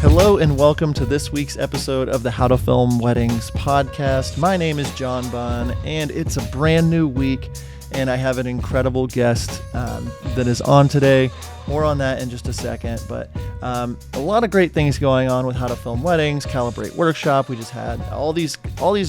Hello and welcome to this week's episode of the How to Film Weddings podcast. My name is John Bunn and it's a brand new week and I have an incredible guest that is on today. More on that in just a second, but a lot of great things going on with How to Film Weddings, Calibrate Workshop. We just had all these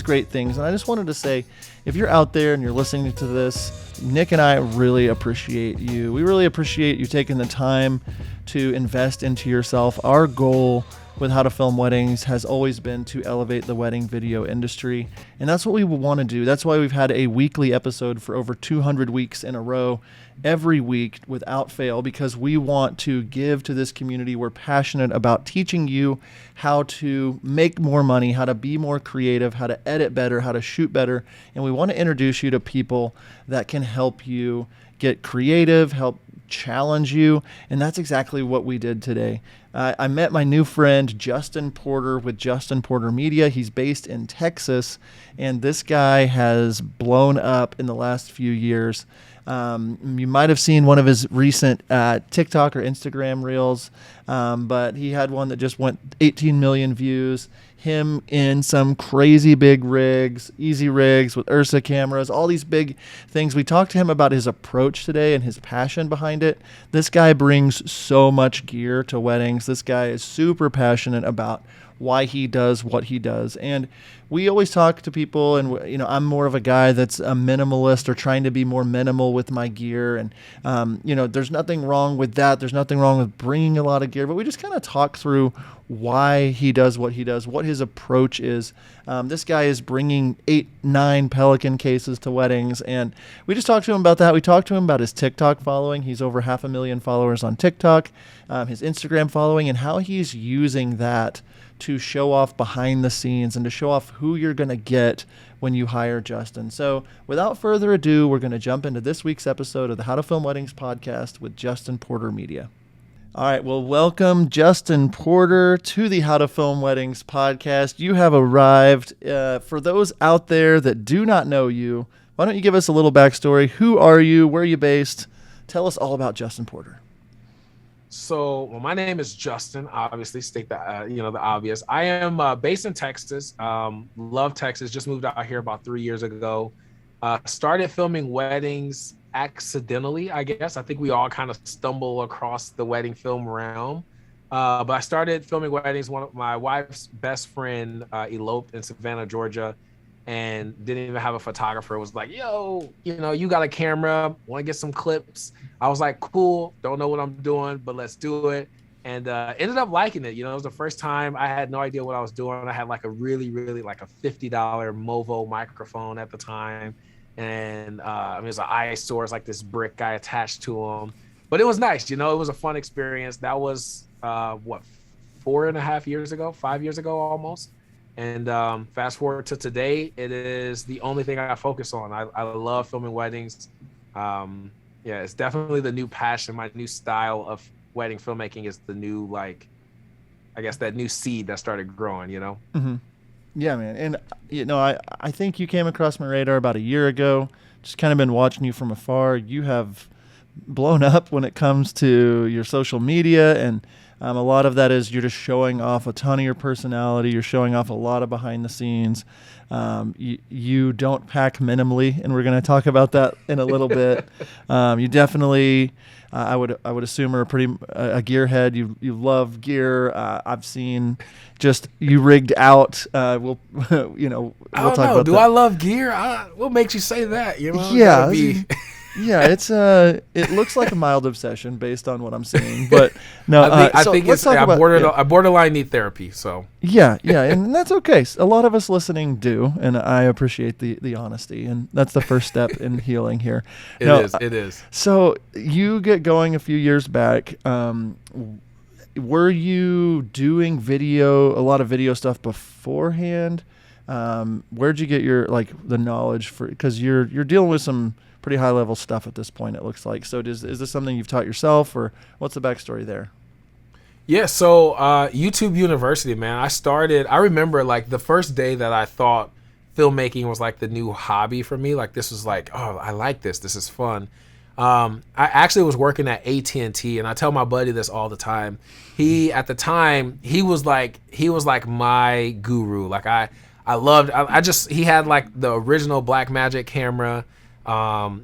great things, and I just wanted to say, if you're out there and you're listening to this, Nick and I really appreciate you. We really appreciate you taking the time to invest into yourself. Our goal with How to Film Weddings has always been to elevate the wedding video industry, and that's what we want to do. That's why we've had a weekly episode for over 200 weeks in a row, every week without fail, because we want to give to this community. We're passionate about teaching you how to make more money, how to be more creative, how to edit better, how to shoot better, and we want to introduce you to people that can help you get creative, help challenge you, and that's exactly what we did today. I met my new friend Justin Porter with Justin Porter Media. He's based in Texas, and this guy has blown up in the last few years. You might have seen one of his recent TikTok or Instagram reels, but he had one that just went 18 million views. Him in some crazy big rigs, easy rigs with Ursa cameras, all these big things. We talked to him about his approach today and his passion behind it. This guy brings so much gear to weddings. This guy is super passionate about why he does what he does. And we always talk to people, and I'm more of a guy that's a minimalist or trying to be more minimal with my gear. And there's nothing wrong with that. There's nothing wrong with bringing a lot of gear, but we just kind of talk through why he does what he does, what his approach is. This guy is bringing 8-9 Pelican cases to weddings, and we just talked to him about that. We talked to him about his TikTok following. He's over 500,000 followers on TikTok, his Instagram following, and how he's using that to show off behind the scenes and to show off who you're going to get when you hire Justin. So without further ado, we're going to jump into this week's episode of the How to Film Weddings podcast with Justin Porter Media. All right, well, welcome Justin Porter to the How to Film Weddings podcast. You have arrived. For those out there that do not know you, why don't you give us a little backstory? Who are you? Where are you based? Tell us all about Justin Porter. So, my name is Justin. Obviously, state that the obvious. I am based in Texas. Love Texas. Just moved out here about 3 years ago. Started filming weddings accidentally, I guess. I think we all kind of stumble across the wedding film realm. But I started filming weddings. One of my wife's best friend eloped in Savannah, Georgia, and didn't even have a photographer. It was like, yo, you got a camera, want to get some clips? I was like, cool, don't know what I'm doing, but let's do it. And ended up liking it. It was the first time. I had no idea what I was doing. I had like a really, really like a $50 Movo microphone at the time. And it was an eyesore. It's like this brick guy attached to him. But it was nice. It was a fun experience. That was, 4.5 years ago, 5 years ago almost. And fast forward to today, it is the only thing I focus on. I love filming weddings. It's definitely the new passion. My new style of wedding filmmaking is the new, that new seed that started growing, Mm-hmm. Yeah, man. And, I think you came across my radar about a year ago. Just kind of been watching you from afar. You have blown up when it comes to your social media, and a lot of that is you're just showing off a ton of your personality. You're showing off a lot of behind the scenes. You don't pack minimally, and we're going to talk about that in a little bit. You definitely, I would assume, are a gearhead. You love gear. I've seen just you rigged out. We'll talk about that. Do I love gear? What makes you say that? Yeah. Yeah, it looks like a mild obsession based on what I'm seeing, but no. I think it's I borderline need therapy. So yeah, and that's okay. A lot of us listening do, and I appreciate the honesty, and that's the first step in healing here. It is. So you get going a few years back. Were you doing a lot of video stuff beforehand? Where'd you get your the knowledge for? Because you're dealing with some pretty high level stuff at this point, it looks like. So is this something you've taught yourself, or what's the backstory there? Yeah, so YouTube University, man. I remember the first day that I thought filmmaking was the new hobby for me. This was oh, I like this. This is fun. I actually was working at AT&T, and I tell my buddy this all the time. He at the time he was like my guru. Like I just he had like the original Blackmagic camera.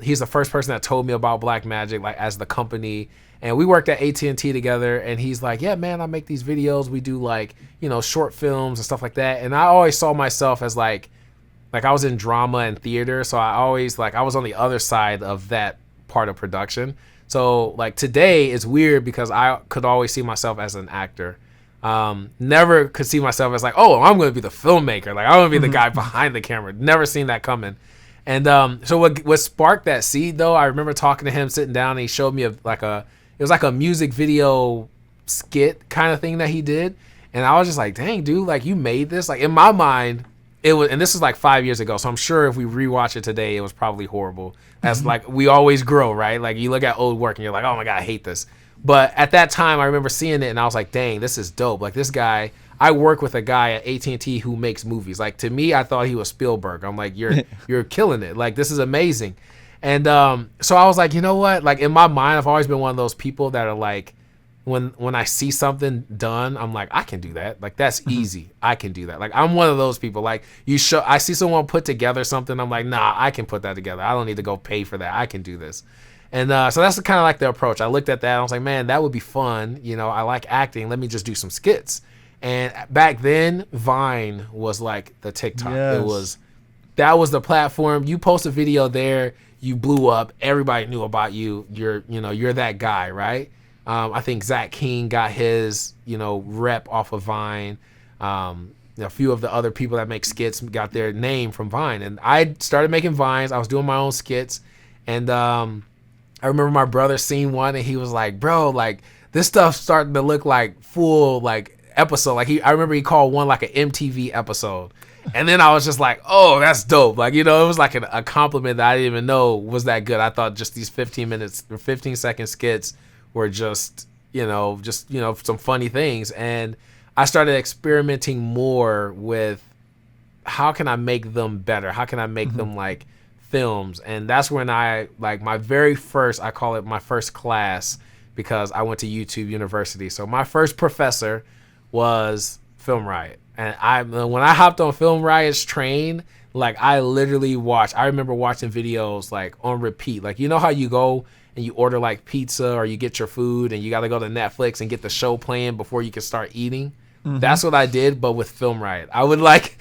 He's the first person that told me about Blackmagic, like as the company. And we worked at AT&T together, and he's like, yeah, man, I make these videos. We do like, short films and stuff like that. And I always saw myself as like I was in drama and theater. So I always I was on the other side of that part of production. So like today it's weird because I could always see myself as an actor. Never could see myself as like, oh, I'm going to be the filmmaker. Like I'm going to be the guy behind the camera. Never seen that coming. And so what sparked that seed though, I remember talking to him, sitting down, and he showed me it was like a music video skit kind of thing that he did. And I was just like, dang, dude, like you made this. Like in my mind, it was, and this is like 5 years ago. So I'm sure if we rewatch it today, it was probably horrible. As like we always grow, right? Like you look at old work and you're like, oh my God, I hate this. But at that time, I remember seeing it and I was like, dang, this is dope. Like this guy, I work with a guy at AT&T who makes movies. Like to me, I thought he was Spielberg. I'm like, you're killing it. Like this is amazing. And so I was like, you know what? Like in my mind, I've always been one of those people that are like, when I see something done, I'm like, I can do that. Like that's easy. I can do that. Like I'm one of those people. Like I see someone put together something, I'm like, nah, I can put that together. I don't need to go pay for that. I can do this. And so that's kind of like the approach. I looked at that and I was like, man, that would be fun. I like acting. Let me just do some skits. And back then, Vine was like the TikTok. Yes. That was the platform. You post a video there, you blew up. Everybody knew about you. You're that guy, right? I think Zach King got his, rep off of Vine. A few of the other people that make skits got their name from Vine. And I started making Vines. I was doing my own skits. And I remember my brother seeing one and he was like, bro, like this stuff's starting to look like full like episode. Like I remember he called one like an MTV episode. And then I was just like, oh, that's dope. Like, it was like a compliment that I didn't even know was that good. I thought just these 15-second skits were just some funny things. And I started experimenting more with how can I make them better? How can I make them like films? And that's when I like my very first, I call it my first class because I went to YouTube University. So my first professor was Film Riot. And when I hopped on Film Riot's train, like I literally I remember watching videos like on repeat. Like, how you go and you order like pizza or you get your food and you got to go to Netflix and get the show playing before you can start eating. That's what I did, but with Film Riot. I was airplaying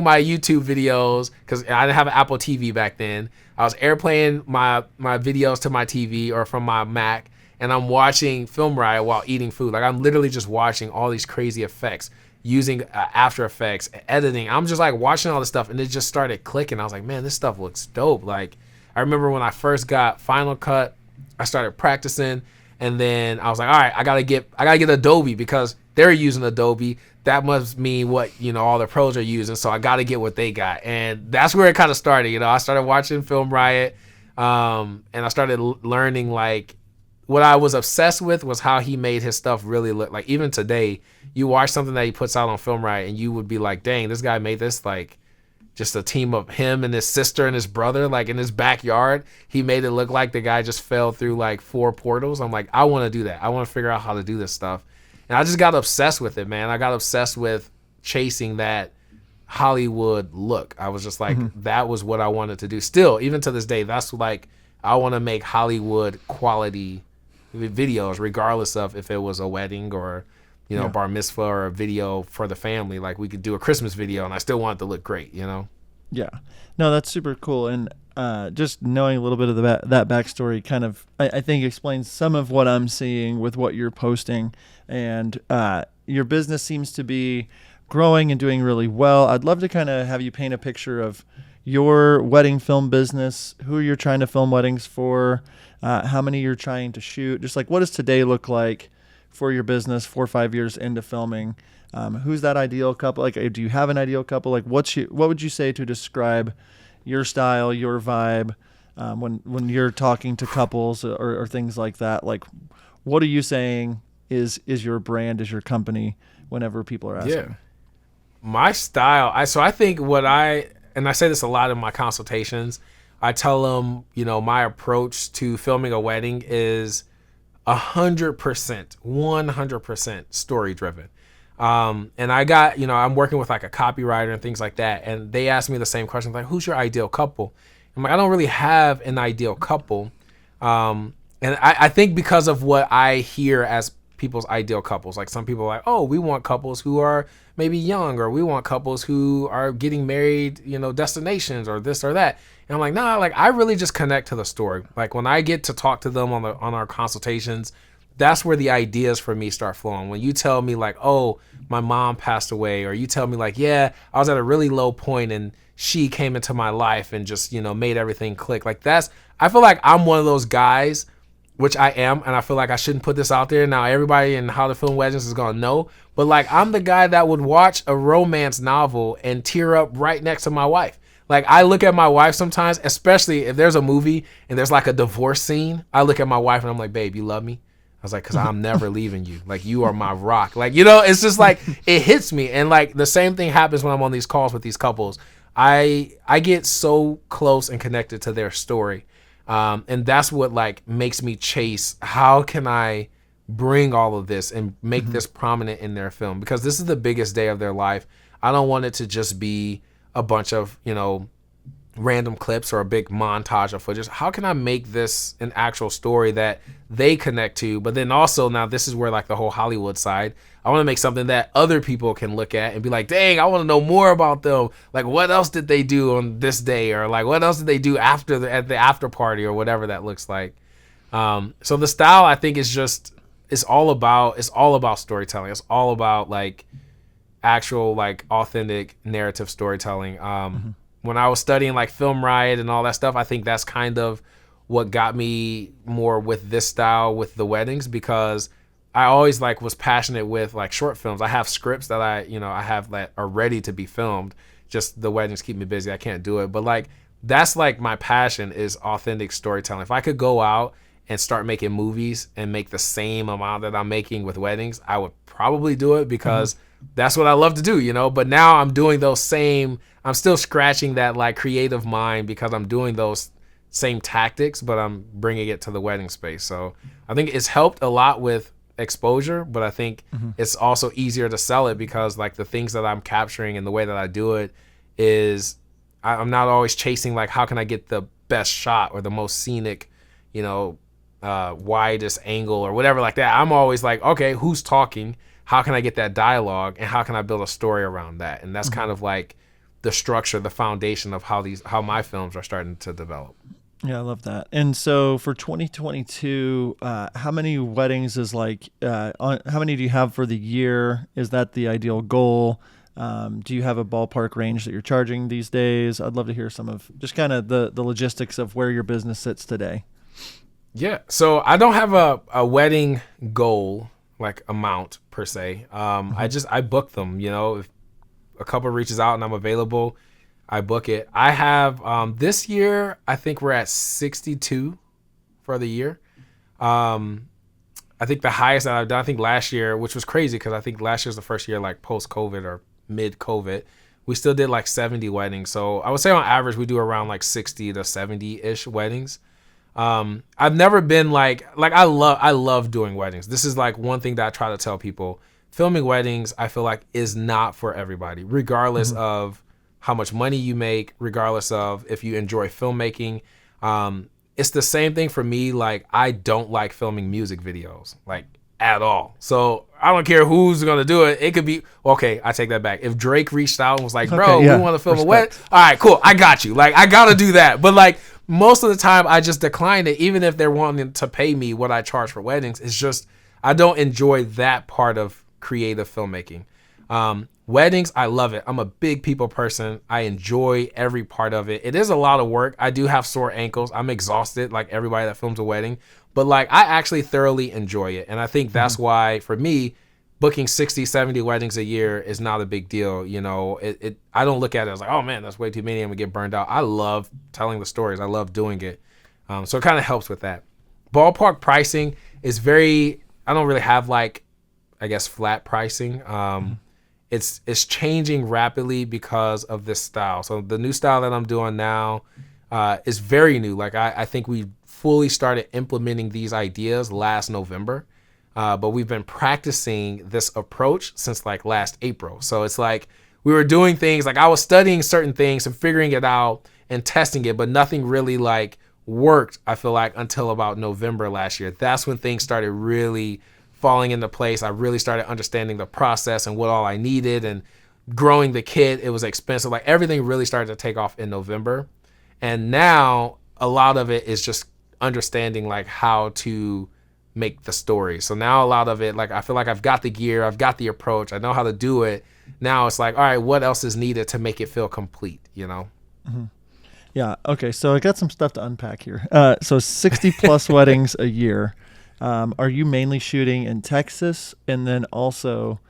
my YouTube videos because I didn't have an Apple TV back then. I was airplaying my videos to my TV or from my Mac, and I'm watching Film Riot while eating food. Like I'm literally just watching all these crazy effects using After Effects, editing. I'm just like watching all this stuff, and it just started clicking. I was like, man, this stuff looks dope. Like I remember when I first got Final Cut, I started practicing. And then I was like, all right, I gotta get Adobe because they're using Adobe. That must mean what, all the pros are using. So I gotta get what they got. And that's where it kind of started. I started watching Film Riot. And I started learning like what I was obsessed with was how he made his stuff really look like. Even today, you watch something that he puts out on Film Riot and you would be like, dang, this guy made this like just a team of him and his sister and his brother, like in his backyard. He made it look like the guy just fell through like 4 portals. I'm like, I want to do that. I want to figure out how to do this stuff. And I just got obsessed with it, man. I got obsessed with chasing that Hollywood look. I was just like, that was what I wanted to do. Still, even to this day, that's like, I want to make Hollywood quality videos, regardless of if it was a wedding or, bar mitzvah or a video for the family. Like we could do a Christmas video and I still want it to look great, Yeah. No, that's super cool. And just knowing a little bit of that backstory kind of, I think explains some of what I'm seeing with what you're posting. And your business seems to be growing and doing really well. I'd love to kind of have you paint a picture of your wedding film business, who you're trying to film weddings for, how many you're trying to shoot. Just like, what does today look like for your business 4 or 5 years into filming? Who's that ideal couple? Like, do you have an ideal couple? Like, what would you say to describe your style, your vibe, when you're talking to couples or things like that? Like, what are you saying is your brand, is your company whenever people are asking? Yeah. My style, I think and I say this a lot in my consultations, I tell them, my approach to filming a wedding is 100% story driven. And I got, I'm working with like a copywriter and things like that. And they asked me the same question, like, who's your ideal couple? I'm like, I don't really have an ideal couple. And I think because of what I hear as people's ideal couples, like some people are like, oh, we want couples who are maybe young, or we want couples who are getting married, destinations or this or that. And I'm like, nah, like I really just connect to the story. Like when I get to talk to them on our consultations, that's where the ideas for me start flowing. When you tell me like, oh, my mom passed away, or you tell me like, yeah, I was at a really low point and she came into my life and just, made everything click. Like I feel like I'm one of those guys, which I am, and I feel like I shouldn't put this out there. Now everybody in How to Film Weddings is gonna know, but like I'm the guy that would watch a romance novel and tear up right next to my wife. Like I look at my wife sometimes, especially if there's a movie and there's like a divorce scene, I look at my wife and I'm like, babe, you love me? I was like, cause I'm never leaving you. Like you are my rock. Like, it's just like, it hits me. And like the same thing happens when I'm on these calls with these couples. I get so close and connected to their story. And that's what like makes me chase. How can I bring all of this and make this prominent in their film? Because this is the biggest day of their life. I don't want it to just be a bunch of, random clips or a big montage of footage. How can I make this an actual story that they connect to? But then also now this is where like the whole Hollywood side, I want to make something that other people can look at and be like, dang, I want to know more about them. Like what else did they do on this day? Or like what else did they do at the after party or whatever that looks like. So the style I think is just, it's all about storytelling. It's all about like actual like authentic narrative storytelling. When I was studying like Film Riot and all that stuff, I think that's kind of what got me more with this style with the weddings, because I always like was passionate with like short films. I have scripts that I have that are ready to be filmed. Just the weddings keep me busy. I can't do it. But like that's like my passion is authentic storytelling. If I could go out and start making movies and make the same amount that I'm making with weddings, I would probably do it because that's what I love to do, But now I'm doing I'm still scratching that like creative mind because I'm doing those same tactics, but I'm bringing it to the wedding space. So I think it's helped a lot with exposure, but I think it's also easier to sell it because like the things that I'm capturing and the way that I do it is I'm not always chasing like how can I get the best shot or the most scenic, widest angle or whatever like that. I'm always like, okay, who's talking? How can I get that dialogue and how can I build a story around that? And that's kind of like the structure, the foundation of how my films are starting to develop. Yeah, I love that. And so for 2022, how many weddings is like, how many do you have for the year? Is that the ideal goal? Do you have a ballpark range that you're charging these days? I'd love to hear some of just kind of the logistics of where your business sits today. Yeah. So I don't have a wedding goal, like amount per se. I book them, if a couple reaches out and I'm available, I book it. I have this year, I think we're at 62 for the year. I think the highest that I've done, I think last year, which was crazy because I think last year's the first year like post-COVID or mid-COVID, we still did like 70 weddings. So I would say on average we do around like 60 to 70-ish weddings. I've never been like I love doing weddings. This is like one thing that I try to tell people. Filming weddings, I feel like, is not for everybody, regardless of how much money you make, regardless of if you enjoy filmmaking. It's the same thing for me. Like, I don't like filming music videos, like, at all. So I don't care who's going to do it. It could be, okay, I take that back. If Drake reached out and was like, bro, we want to film a wedding. All right, cool. I got you. Like, I got to do that. But like, most of the time I just decline it, even if they're wanting to pay me what I charge for weddings. It's just, I don't enjoy that part of creative filmmaking. Weddings, I love it. I'm a big people person. I enjoy every part of it. It is a lot of work. I do have sore ankles. I'm exhausted like everybody that films a wedding, but like I actually thoroughly enjoy it. And I think that's why for me, booking 60, 70 weddings a year is not a big deal. I don't look at it as like, oh man, that's way too many. I'm gonna get burned out. I love telling the stories. I love doing it. So it kind of helps with that. Ballpark pricing is I don't really have like, I guess, flat pricing. It's changing rapidly because of this style. So the new style that I'm doing now, is very new. Like I think we fully started implementing these ideas last November, but we've been practicing this approach since like last April. So it's like we were doing things like I was studying certain things and figuring it out and testing it, but nothing really like worked, I feel like, until about November last year. That's when things started really falling into place. I really started understanding the process and what all I needed, and growing the kit. It was expensive. Like everything really started to take off in November. And now a lot of it is just understanding like how to make the story. So now a lot of it, like I feel like I've got the gear, I've got the approach, I know how to do it. Now it's like, all right, what else is needed to make it feel complete, you know? Mm-hmm. Yeah. Okay. So I got some stuff to unpack here. So 60 plus weddings a year. Are you mainly shooting in Texas? And then also,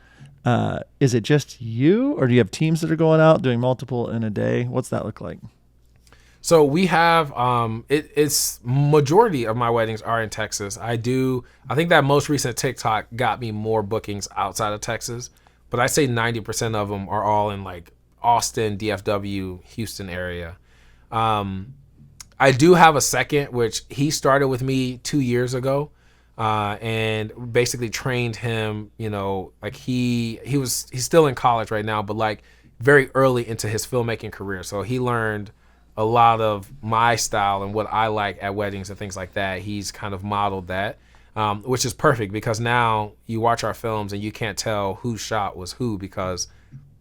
is it just you, or do you have teams that are going out doing multiple in a day? What's that look like? So we have, it's majority of my weddings are in Texas. I think that most recent TikTok got me more bookings outside of Texas, but I say 90% of them are all in like Austin, DFW, Houston area. I do have a second, which he started with me 2 years ago, and basically trained him, you know, like he's still in college right now, but like very early into his filmmaking career. So he learned a lot of my style and what I like at weddings and things like that. He's kind of modeled that, which is perfect because now you watch our films and you can't tell whose shot was who because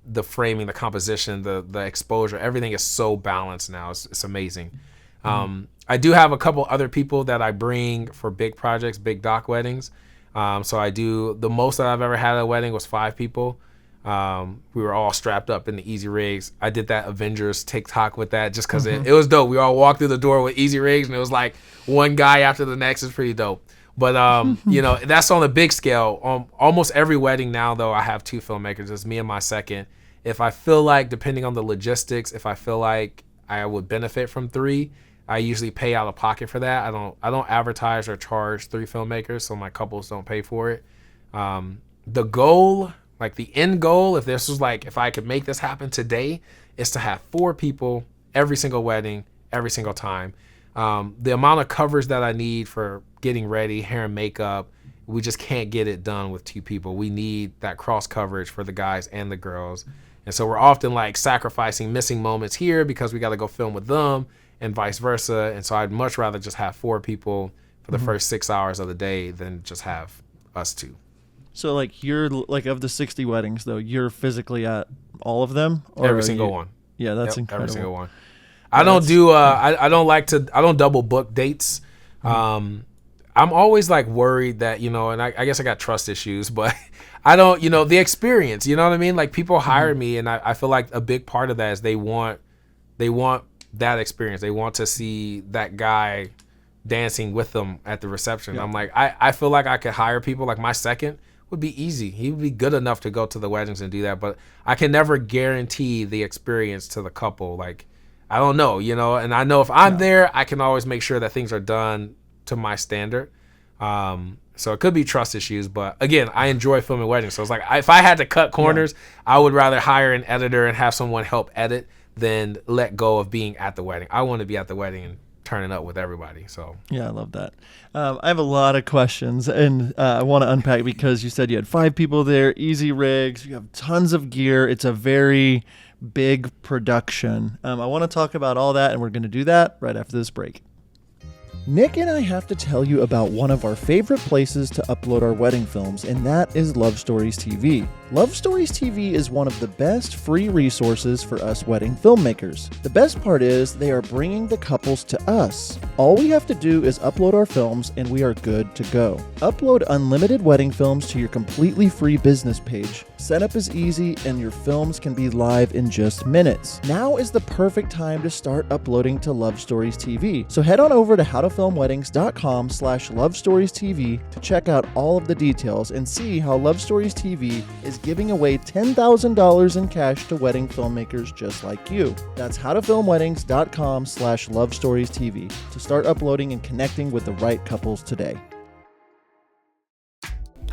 the framing, the composition, the exposure, everything is so balanced now. It's amazing. I do have a couple other people that I bring for big projects, big doc weddings. So I do, the most that I've ever had at a wedding was 5 people. We were all strapped up in the easy rigs. I did that Avengers TikTok with that just because it was dope. We all walked through the door with easy rigs and it was like one guy after the next. Is pretty dope. But, you know, that's on a big scale. Almost every wedding now, though, I have 2 filmmakers. It's me and my second. If I feel like, depending on the logistics, if I feel like I would benefit from 3, I usually pay out of pocket for that. I don't advertise or charge 3 filmmakers, so my couples don't pay for it. The goal, like the end goal, if this was like, if I could make this happen today, is to have 4 people every single wedding, every single time. The amount of coverage that I need for getting ready, hair and makeup, we just can't get it done with 2 people. We need that cross coverage for the guys and the girls. And so we're often like sacrificing missing moments here because we got to go film with them and vice versa. And so I'd much rather just have 4 people for the first 6 hours of the day than just have us 2. So like you're like, of the 60 weddings though, you're physically at all of them? Or every single one. Yeah, that's incredible. Every single one. I don't do, I don't double book dates. I'm always like worried that, you know, and I guess I got trust issues, but I don't, you know, the experience, you know what I mean? Like people hire me and I feel like a big part of that is they want that experience. They want to see that guy dancing with them at the reception. Yeah. I'm like, I feel like I could hire people. Like my second would be easy. He would be good enough to go to the weddings and do that, but I can never guarantee the experience to the couple. Like, I don't know, you know, and I know if I'm there, I can always make sure that things are done to my standard. So it could be trust issues, but again, I enjoy filming weddings. So it's like, if I had to cut corners, I would rather hire an editor and have someone help edit than let go of being at the wedding. I want to be at the wedding and turning up with everybody. So yeah, I love that. I have a lot of questions and I want to unpack because you said you had 5 people there, easy rigs, you have tons of gear. It's a very big production. I want to talk about all that, and we're going to do that right after this break. Nick and I have to tell you about one of our favorite places to upload our wedding films, and that is Love Stories TV. Love Stories TV is one of the best free resources for us wedding filmmakers. The best part is they are bringing the couples to us. All we have to do is upload our films and we are good to go. Upload unlimited wedding films to your completely free business page. Setup is easy and your films can be live in just minutes. Now is the perfect time to start uploading to Love Stories TV. So head on over to howtofilmweddings.com/lovestoriestv to check out all of the details and see how Love Stories TV is giving away $10,000 in cash to wedding filmmakers just like you. That's howtofilmweddings.com/lovestoriestv to start uploading and connecting with the right couples today.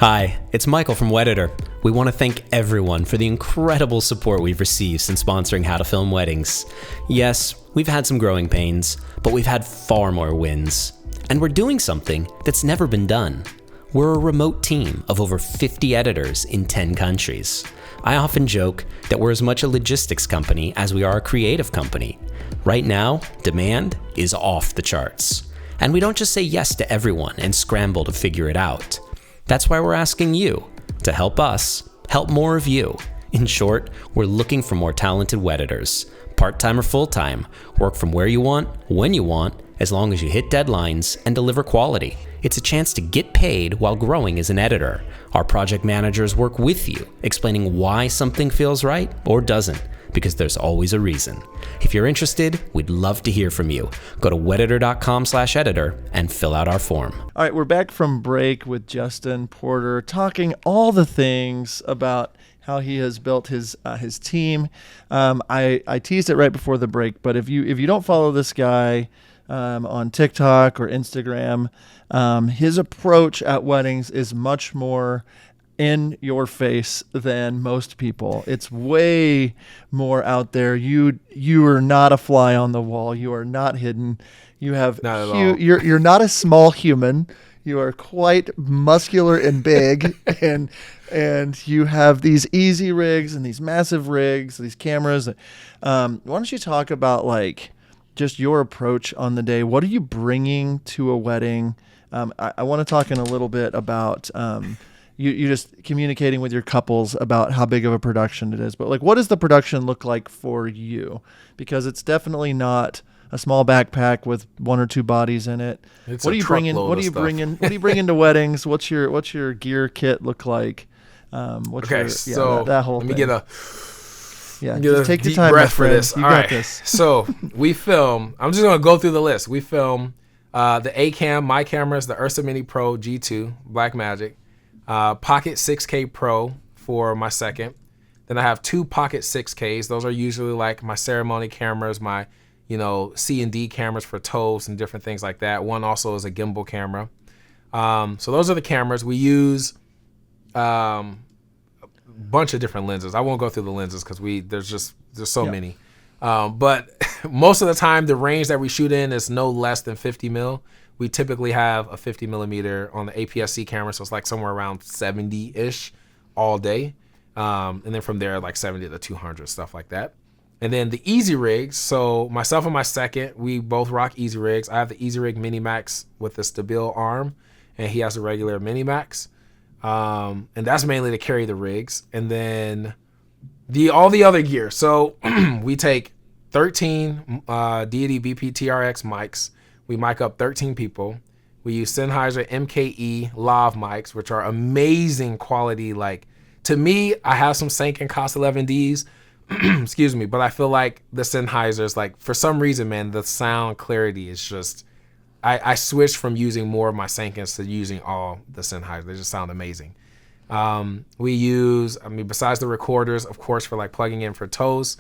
Hi, it's Michael from Wedditor. We want to thank everyone for the incredible support we've received since sponsoring How to Film Weddings. Yes, we've had some growing pains, but we've had far more wins. And we're doing something that's never been done. We're a remote team of over 50 editors in 10 countries. I often joke that we're as much a logistics company as we are a creative company. Right now, demand is off the charts. And we don't just say yes to everyone and scramble to figure it out. That's why we're asking you to help us help more of you. In short, we're looking for more talented Wedditors. Part-time or full-time, work from where you want, when you want, as long as you hit deadlines and deliver quality. It's a chance to get paid while growing as an editor. Our project managers work with you, explaining why something feels right or doesn't, because there's always a reason. If you're interested, we'd love to hear from you. Go to wedditor.com/editor and fill out our form. All right, we're back from break with Justin Porter, talking all the things about how he has built his team. I teased it right before the break, but if you don't follow this guy on TikTok or Instagram, his approach at weddings is much more in your face than most people. It's way more out there. You are not a fly on the wall. You are not hidden. You have not at all. You're not a small human. You are quite muscular and big, and you have these easy rigs and these massive rigs, these cameras. Why don't you talk about like just your approach on the day? What are you bringing to a wedding? I want to talk in a little bit about you just communicating with your couples about how big of a production it is. But like, what does the production look like for you? Because it's definitely not a small backpack with one or two bodies in it. It's what are you bringing? What do you bring in? What do you bring into weddings? What's your gear kit look like? That whole let me thing. get a just take your deep time, breath for this. You All got right. this. So we film. I'm just gonna go through the list. We film the A-Cam, my cameras, the Ursa Mini Pro G2 Blackmagic, Pocket 6K Pro for my second. Then I have two Pocket 6Ks. Those are usually like my ceremony cameras, my C&D cameras for toes and different things like that. One also is a gimbal camera. So those are the cameras. We use a bunch of different lenses. I won't go through the lenses because there's so many. But most of the time, the range that we shoot in is no less than 50 mil. We typically have a 50 millimeter on the APS-C camera, so it's like somewhere around 70-ish all day. And then from there, like 70 to 200, stuff like that. And then the Easy Rigs. So myself and my second, we both rock Easy Rigs. I have the Easy Rig Mini Max with the Stabile arm, and he has the regular Mini Max. And that's mainly to carry the rigs. And then all the other gear. So we take 13 Deity BP TRX mics. We mic up 13 people. We use Sennheiser MKE Lav mics, which are amazing quality. Like, to me, I have some Sanken Cost 11Ds, excuse me, but I feel like the Sennheisers, like, for some reason, man, the sound clarity is just, I switched from using more of my Sankens to using all the Sennheisers. They just sound amazing. We use, besides the recorders, of course, for like plugging in for toes,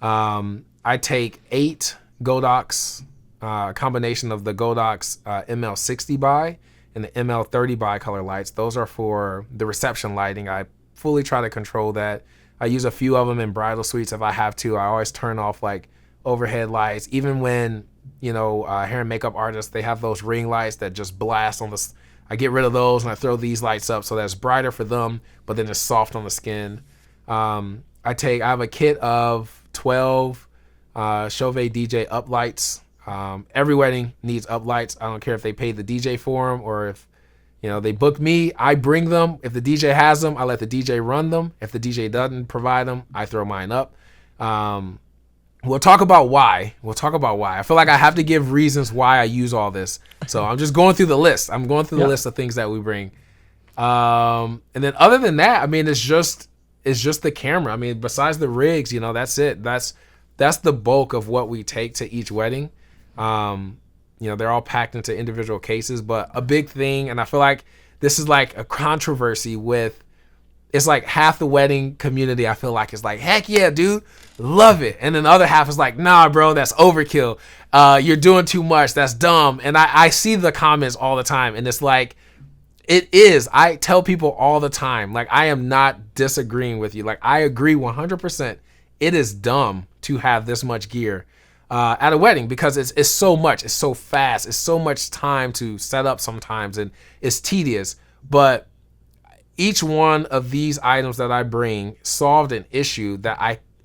I take 8 Godox, combination of the Godox ML60 bi and the ML30 bi color lights. Those are for the reception lighting. I fully try to control that. I use a few of them in bridal suites if I have to. I always turn off like overhead lights. Even when, hair and makeup artists, they have those ring lights that just blast on the, I get rid of those and I throw these lights up so that's brighter for them, but then it's soft on the skin. I have a kit of 12 Chauvet DJ uplights. Every wedding needs uplights. I don't care if they paid the DJ for them or if they book me. I bring them. If the DJ has them, I let the DJ run them. If the DJ doesn't provide them, I throw mine up. We'll talk about why. I feel like I have to give reasons why I use all this. So I'm just going through the list. I'm going through the list of things that we bring. And then other than that, it's just the camera. Besides the rigs, that's it. That's the bulk of what we take to each wedding. They're all packed into individual cases, but a big thing, and I feel like this is like a controversy with, it's like half the wedding community, I feel like, is like, heck yeah, dude, love it. And then the other half is like, nah, bro, that's overkill. You're doing too much. That's dumb. And I see the comments all the time, and it's like, It is. I tell people all the time, like, I am not disagreeing with you. Like, I agree 100%. It is dumb to have this much gear at a wedding because it's so much. It's so fast. It's so much time to set up sometimes, and it's tedious. But each one of these items that I bring solved an issue that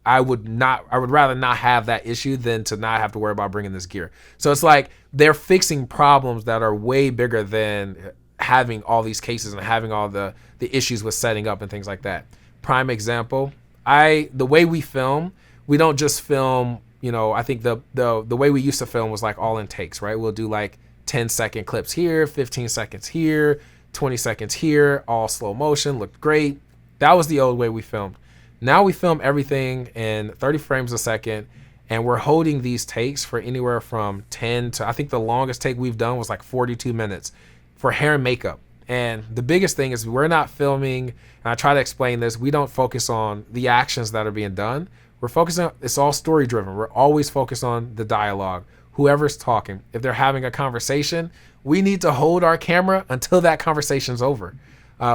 I would rather not have that issue than to not have to worry about bringing this gear. So it's like they're fixing problems that are way bigger than having all these cases and having all the issues with setting up and things like that. Prime example, the way we film, we don't just film, I think the way we used to film was like all in takes, right? We'll do like 10-second clips here, 15 seconds here, 20 seconds here, all slow motion, looked great. That was the old way we filmed. Now we film everything in 30 frames a second, and we're holding these takes for anywhere from 10 to, I think the longest take we've done was like 42 minutes for hair and makeup. And the biggest thing is we're not filming, and I try to explain this, we don't focus on the actions that are being done. We're focusing on, it's all story driven. We're always focused on the dialogue, whoever's talking. If they're having a conversation, we need to hold our camera until that conversation's over.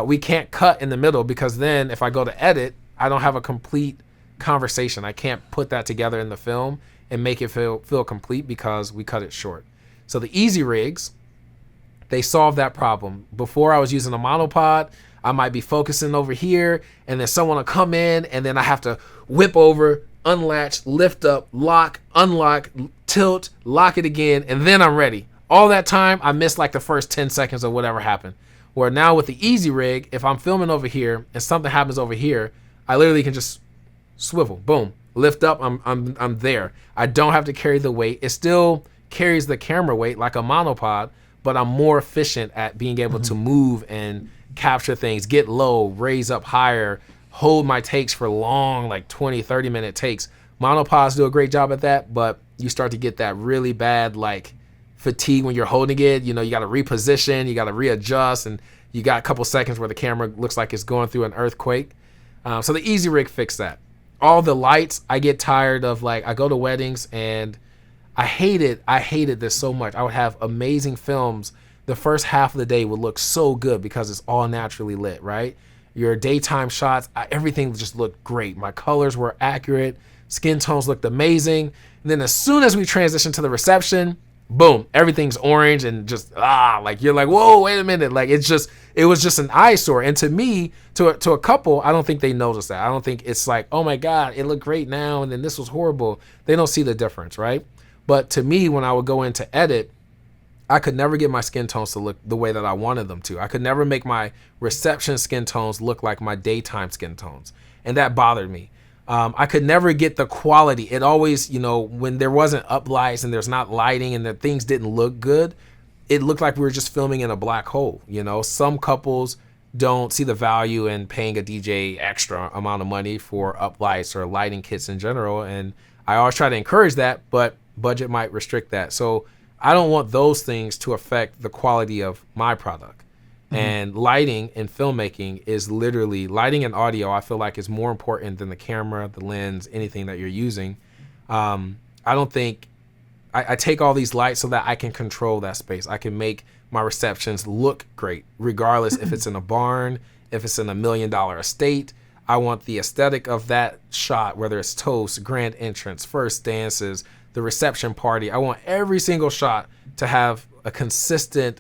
We can't cut in the middle, because then if I go to edit, I don't have a complete conversation. I can't put that together in the film and make it feel complete because we cut it short. So the easy rigs, they solve that problem. Before I was using a monopod, I might be focusing over here, and then someone will come in, and then I have to whip over, unlatch, lift up, lock, unlock, tilt, lock it again, and then I'm ready. All that time, I missed like the first 10 seconds of whatever happened. Where now with the easy rig, if I'm filming over here and something happens over here, I literally can just swivel, boom, lift up, I'm there. I don't have to carry the weight. It still carries the camera weight like a monopod, but I'm more efficient at being able to move and capture things, get low, raise up higher, hold my takes for long, like 20, 30-minute takes. Monopods do a great job at that, but you start to get that really bad like fatigue when you're holding it. You got to reposition, you got to readjust, and you got a couple seconds where the camera looks like it's going through an earthquake. So the easy rig fixed that. All the lights, I get tired of, like, I go to weddings and I hated this so much. I would have amazing films. The first half of the day would look so good because it's all naturally lit, right? Your daytime shots, everything just looked great. My colors were accurate. Skin tones looked amazing. And then as soon as we transition to the reception, boom, everything's orange and just, like, you're like, whoa, wait a minute. Like, it was just an eyesore. And to me, to a couple, I don't think they notice that. I don't think it's like, oh my God, it looked great now, and then this was horrible. They don't see the difference, right? But to me, when I would go in to edit, I could never get my skin tones to look the way that I wanted them to. I could never make my reception skin tones look like my daytime skin tones. And that bothered me. I could never get the quality. It always, when there wasn't uplights and there's not lighting and the things didn't look good, it looked like we were just filming in a black hole. Some couples don't see the value in paying a DJ extra amount of money for uplights or lighting kits in general. And I always try to encourage that, but budget might restrict that. So I don't want those things to affect the quality of my product. And lighting in filmmaking is literally, lighting and audio, I feel like, is more important than the camera, the lens, anything that you're using. I don't think, I take all these lights so that I can control that space. I can make my receptions look great, regardless if it's in a barn, if it's in $1 million estate. I want the aesthetic of that shot, whether it's toast, grand entrance, first dances, the reception party. I want every single shot to have a consistent,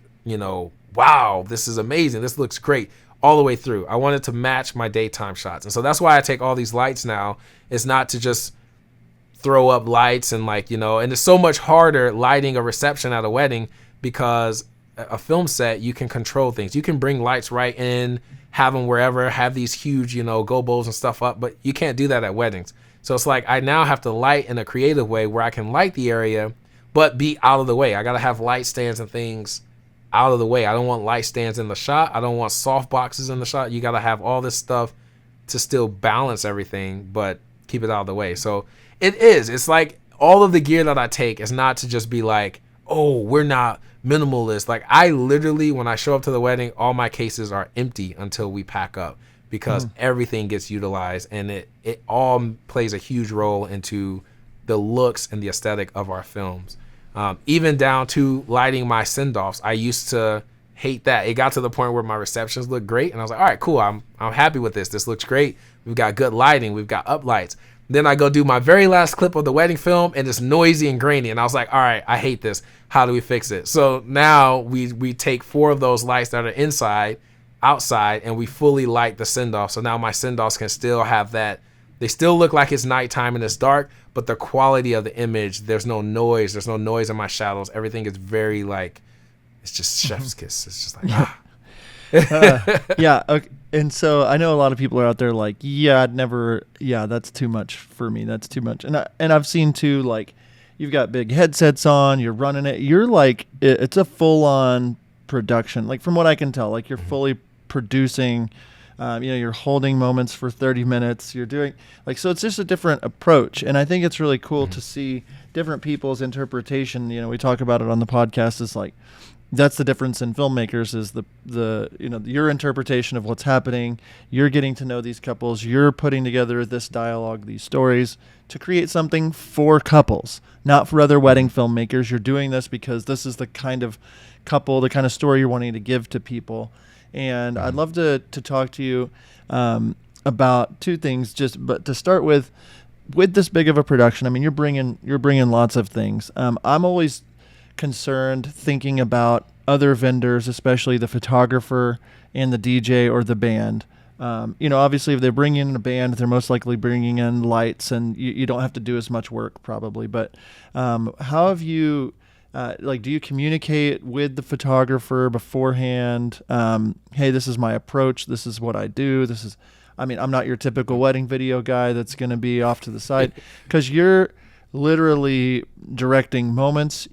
wow, this is amazing, this looks great, all the way through. I want it to match my daytime shots. And so that's why I take all these lights now. It's not to just throw up lights and and it's so much harder lighting a reception at a wedding, because a film set, you can control things. You can bring lights right in, have them wherever, have these huge, gobos and stuff up, but you can't do that at weddings. So it's like I now have to light in a creative way where I can light the area, but be out of the way. I got to have light stands and things out of the way. I don't want light stands in the shot. I don't want soft boxes in the shot. You got to have all this stuff to still balance everything, but keep it out of the way. So it's like all of the gear that I take is not to just be like, oh, we're not minimalist. Like, I literally, when I show up to the wedding, all my cases are empty until we pack up, because everything gets utilized, and it all plays a huge role into the looks and the aesthetic of our films. Even down to lighting my send-offs. I used to hate that. It got to the point where my receptions looked great, and I was like, all right, cool. I'm happy with this. This looks great. We've got good lighting. We've got uplights. Then I go do my very last clip of the wedding film, and it's noisy and grainy. And I was like, all right, I hate this. How do we fix it? So now we take 4 of those lights that are outside, and we fully light the send-off. So now my send-offs can still have that. They still look like it's nighttime and it's dark, but the quality of the image, there's no noise. There's no noise in my shadows. Everything is very like, it's just chef's kiss. It's just like, yeah. Okay. And so I know a lot of people are out there like, that's too much for me. That's too much. And I've seen too, like, you've got big headsets on, you're running it. You're like, it's a full on production. Like from what I can tell, like you're fully producing, you're holding moments for 30 minutes. You're doing like, so it's just a different approach. And I think it's really cool to see different people's interpretation. We talk about it on the podcast. Is like, that's the difference in filmmakers is your interpretation of what's happening. You're getting to know these couples. You're putting together this dialogue, these stories to create something for couples, not for other wedding filmmakers. You're doing this because this is the kind of couple, the kind of story you're wanting to give to people. And I'd love to talk to you about 2 things, but to start with this big of a production. I mean, you're bringing lots of things. I'm always concerned thinking about other vendors, especially the photographer and the DJ or the band. Obviously if they bring in a band, they're most likely bringing in lights and you don't have to do as much work probably. But how have you, do you communicate with the photographer beforehand? Hey, this is my approach. This is what I do. I'm not your typical wedding video guy that's going to be off to the side because you're literally directing moments.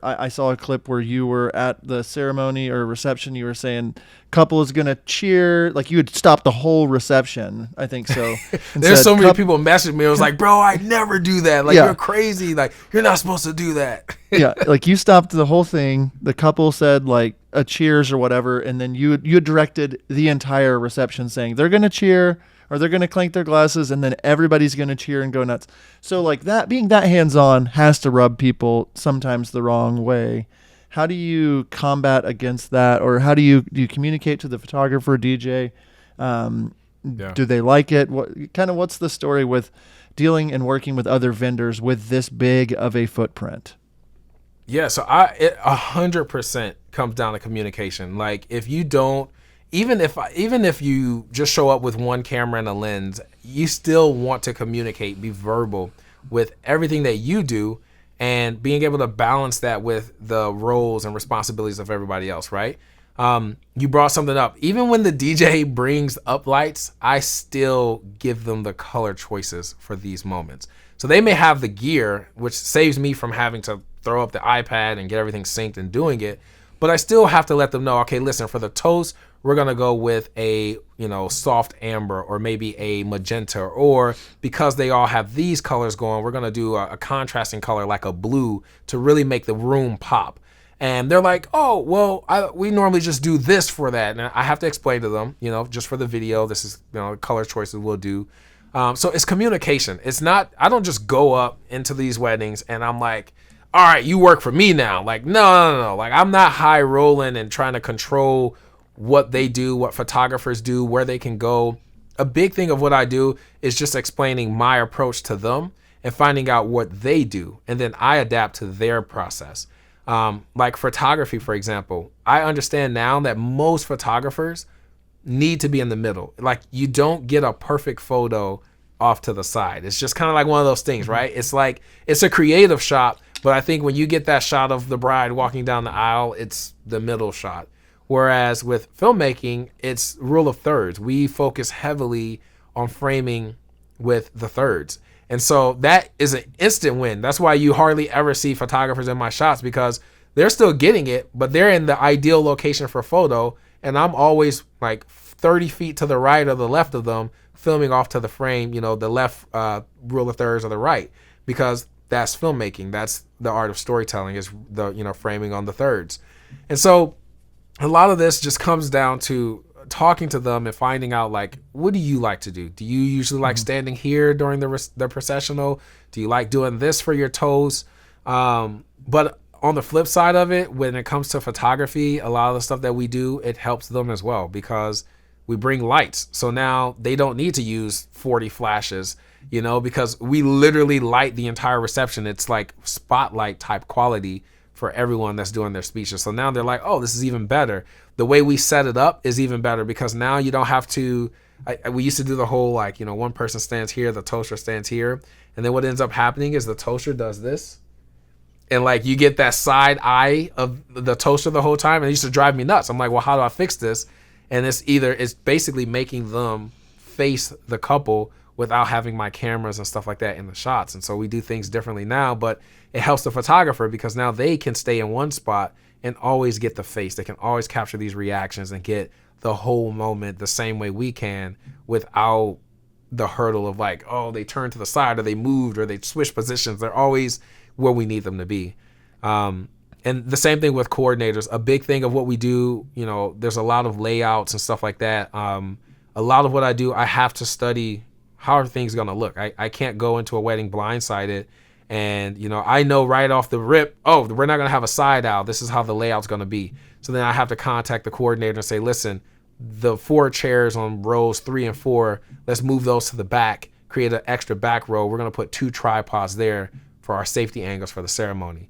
I saw a clip where you were at the ceremony or reception. You were saying couple is gonna cheer, like you would stop the whole reception. I think so. There's so many people messaged me. I was like, bro, I never do that. Like you're crazy. Like you're not supposed to do that. Yeah, like you stopped the whole thing. The couple said like a cheers or whatever, and then you directed the entire reception saying they're gonna cheer. Or they're going to clink their glasses and then everybody's going to cheer and go nuts. So like that, being that hands-on has to rub people sometimes the wrong way. How do you combat against that? Or how do you communicate to the photographer, DJ? Do they like it? What's the story with dealing and working with other vendors with this big of a footprint? Yeah, so it 100% comes down to communication. Like if you don't, even if you just show up with one camera and a lens, you still want to communicate, be verbal with everything that you do, and being able to balance that with the roles and responsibilities of everybody else, right? You brought something up. Even when the DJ brings up lights, I still give them the color choices for these moments. So they may have the gear, which saves me from having to throw up the iPad and get everything synced and doing it. But I still have to let them know, okay, listen, for the toast, we're going to go with a, soft amber or maybe a magenta, or because they all have these colors going, we're going to do a contrasting color like a blue to really make the room pop. And they're like, oh, well, we normally just do this for that. And I have to explain to them, just for the video, this is, color choices we'll do. So it's communication. It's not, I don't just go up into these weddings and I'm like, all right, you work for me now. Like, no. Like, I'm not high rolling and trying to control what they do, what photographers do, where they can go. A big thing of what I do is just explaining my approach to them and finding out what they do. And then I adapt to their process. Like photography, for example, I understand now that most photographers need to be in the middle. Like you don't get a perfect photo off to the side. It's just kind of like one of those things, right? It's like, it's a creative shot, but I think when you get that shot of the bride walking down the aisle, it's the middle shot. Whereas with filmmaking, it's rule of thirds. We focus heavily on framing with the thirds. And so that is an instant win. That's why you hardly ever see photographers in my shots, because they're still getting it, but they're in the ideal location for photo. And I'm always like 30 feet to the right or the left of them, filming off to the frame, the left rule of thirds or the right, because that's filmmaking. That's the art of storytelling, is the, framing on the thirds. And so a lot of this just comes down to talking to them and finding out, like, what do you like to do? Do you usually like standing here during the processional? Do you like doing this for your toes? But on the flip side of it, when it comes to photography, a lot of the stuff that we do, it helps them as well because we bring lights. So now they don't need to use 40 flashes, because we literally light the entire reception. It's like spotlight type quality for everyone that's doing their speeches. So now they're like, oh, this is even better. The way we set it up is even better because now you don't have to, we used to do the whole one person stands here, the toaster stands here. And then what ends up happening is the toaster does this. And you get that side eye of the toaster the whole time. And it used to drive me nuts. I'm like, well, how do I fix this? And it's basically making them face the couple without having my cameras and stuff like that in the shots. And so we do things differently now, but it helps the photographer because now they can stay in one spot and always get the face. They can always capture these reactions and get the whole moment the same way we can without the hurdle of they turned to the side or they moved or they switched positions. They're always where we need them to be. And the same thing with coordinators. A big thing of what we do, there's a lot of layouts and stuff like that. A lot of what I do, I have to study how are things going to look. I can't go into a wedding blindsided and, I know right off the rip, oh, we're not going to have a side aisle. This is how the layout's going to be. So then I have to contact the coordinator and say, listen, the 4 chairs on rows 3 and 4, let's move those to the back, create an extra back row. We're going to put 2 tripods there for our safety angles for the ceremony.